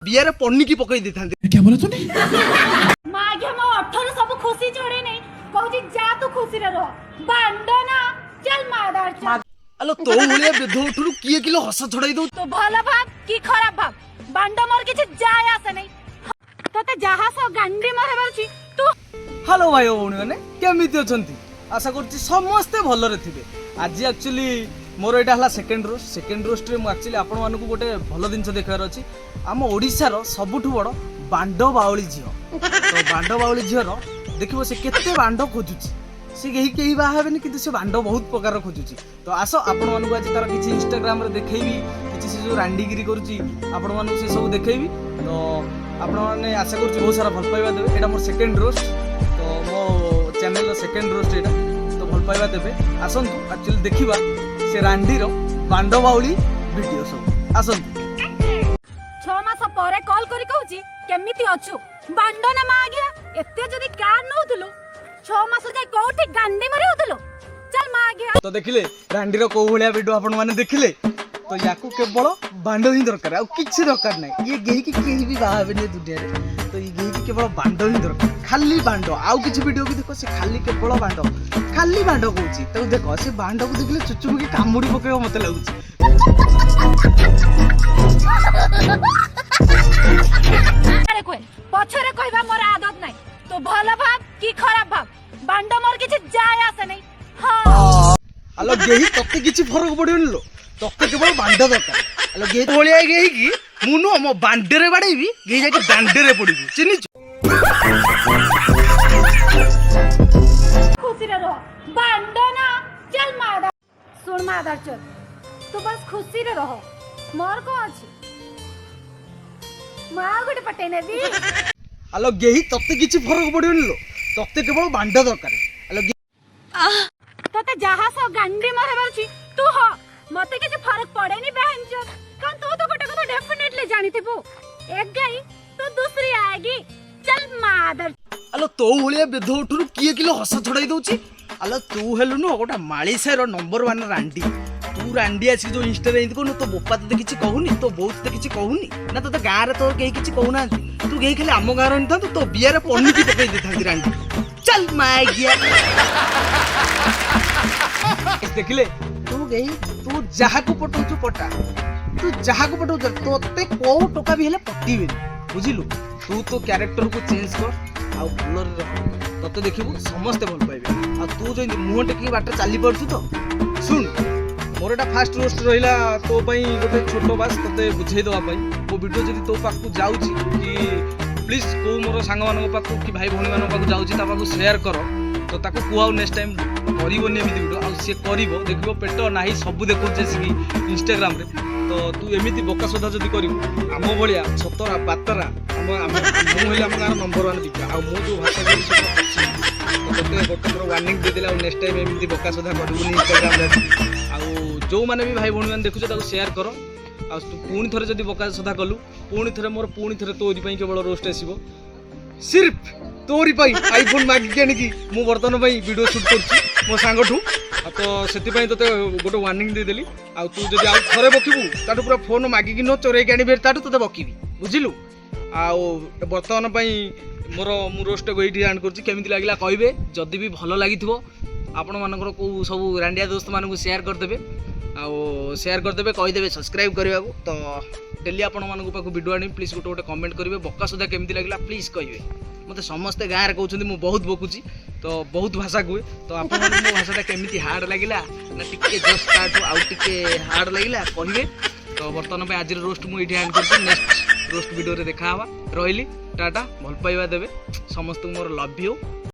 बियारे पन्नी की पकई देथांते। क्या बोला तूने? मागे मो 18 सब खुशी छोड़े नहीं कहूची जा तू खुशी रे रह बांडो ना चल मादार चल अलो तो भलिया बेध उठुरु किए किलो हस छड़ाई दउ। तो भला भाग की खराब भाग बांडो मोर किछ जाय आसे नहीं तते जहा सो गांडी मोर हेबरची तू। हेलो भाई भौणी माने केमिति अछंती? आशा करछि समस्ते भलरे थिबे। आज एक्चुअली मोर एटा हला सेकंड रोस्ट रे मु एक्चुअली आपण मानकु गोटे भल दिनस देखार अछि। आम ओडिसा रो सबुठु बड़ बांडो बावली झियो। तो बांडो बावली झियो रो देखिबो से केते बांडो खोजुछि। से केही बा हेबेनी किंतु से बांडो बहुत प्रकार खोजुछि। तो आसो आपण मानकु आज तार किछि इंस्टाग्राम रे देखैबी किछि से जो रांडीगिरी करूछि आपण मानकु से सब देखैबी। तो आपण माने आशा करछि बहुत सारा भल पाइबा देबे। एटा मोर सेकंड रोस्ट तो मो चैनल रो सेकंड रोस्ट एटा तो भल पाइबा देबे। आसंतु एक्चुअली देखिबा से रांडीर बांडो बाउली वीडियो सब आसंतु। 6 मास परे कॉल करी कहूची केमिति अछु बांडो ना मा गया एते जदी कार नउथलो 6 मास जाय कोठी गांडी मारे होतलो चल मा गया। तो देखिले रांडीर को भलिया वीडियो आपण माने देखिले तो याकू केवल बांडो ही दरकार आ किछि दरकार नै। ये गेही की केही भी बाहाबे ने दुनिया रे तो ये गेही की केवल बांडो ही दरकार खाली बांडो। आउ किछि वीडियो भी देखो से खाली केवल बांडो खाली बांडो कहूची तो देखो से बांडो को देखले चुचुम की कामुडी पकेबो मते लागुची। अरे कोई पछरे कहबा मोर आदत नै तो भला भाग की खराब भाग बांडो मोर किछ जाय आसे नहीं। हां आलो गेही तत्ते किछि फरक पडिबनि लो तत्ते केवल बांडो दरकार। आलो गेही भलिया गेही की मुनु मो बांडेरे बाडैबी गेही जाके दांडेरे पडिबी चिनि खुशी रे रह बांडो ना चल मादार सुन मादार चल तू बस खुशी रे रह मोर को अछि मा गुटे पटे नेबी। आलो गेही तत्ते किछि फरक पडिबनि लो तत्ते केवल बांडो दरकार। आलो तते जहा सो गांडी मोर हेबरची तू हो मते किछ फरक पड़ेनी बहन चो कौन तू तो गोटे को डेफिनेटली जानी थिबो एक गई तो दूसरी आएगी चल मादर। आलो तो भलिया बेध उठुरु किए किलो हस छड़ाई दउची। आलो तू हेलु न गोटा माळीसा रो नंबर 1 रांडी तू रांडी आसी जो इंस्टा रे को तो बोपा तते किछि कहूनी तो बहुत ते किछि कहूनी ना तो गां रे तो केही किछि कहूना तू गेही खाली आम गां रे न तो बियारे पन्नी की पकई देथांती रांडी चल माय गया। देखिले तू गेही तू जहा को पटौछु पटा तू जहा को पटौ तोते को टोका भी हेले पटिबे बुझिलु। तू तो कैरेक्टर को चेंज कर आ भलर रह तते देखिबु समस्त भल पाइबे। आ तू जो मुह टेकी बाटे चाली पड़छु तो सुन मोर एटा फास्ट रोस्ट रहिला तो पई गोटे छोटो बास तते बुझेई दवा पई वो वीडियो जदी तो पाखु जाउची कि प्लीज को मोर सांग मानक पाखु कि भाई भौणी मानक पाखु जाउची ता पाखु शेयर करो तो ताको कुआउ नेक्स्ट टाइम करिवोनी एमिति वीडियो आ से करिवो देखिबो पेट नाही सब देखौ जेसी इंस्टाग्राम रे तो तू एमिति बोका सोधा जदी करिवो आम भलिया छतरा पातरा हम मु हेले हम गार नंबर 1 दिखा आ मु जो भाषा करी सब तो गोटे वार्निंग दे देला नेक्स्ट टाइम एमिति बोका सोधा करिवोनी इंस्टाग्राम रे आ जो माने भी भाई भौणी माने देखुछ ताको शेयर करो आ तू पुणी थरे जदी बोका सोधा कलु पुणी थरे मोर पुणी थरे तोरी पई केवल रोस्ट आसीबो सिर्फ तोरी पई आईफोन मागी केनी की मु वर्तन पई वीडियो शूट करछि मो सांगठू तो सेति पई तते गोटे वार्निंग दे देली आ तू जदी आ थरे बकिबू ताटू पूरा फोन मागी कि न चोरे के आनी बेर ताटू तते बकिबी बुझिलु। आ वर्तमान पई मोर मु रोस्ट को एठी आन करछि केमिति लागिला कहबे जदी भी भलो लागिथिबो आपण मानकर को सब रांडिया दोस्त मानकु शेयर कर देबे आ शेयर कर देबे कहि देबे सब्सक्राइब करबा को तो डेली आपण मानकु पाखु वीडियो आनी प्लीज गोटे गोटे कमेंट करिवे बक्का सुधा केमिति लागिला प्लीज कहिवे मते समस्त गाँ रे कहउछन्ती मु बहुत बकुची तो बहुत भाषा कुए तो आपण मानकु मो भाषाटा केमिति हार्ड लागिला ना टिके जस्ट स्टार्ट आउ टिके हार्ड लागिला कहिवे। तो वर्तमान पे आज रोस्ट मु एठी आन करछि नेक्स्ट रोस्ट वीडियो रे देखा हवा रहिली टाटा भल पाइबा देबे समस्त मोर लव यू।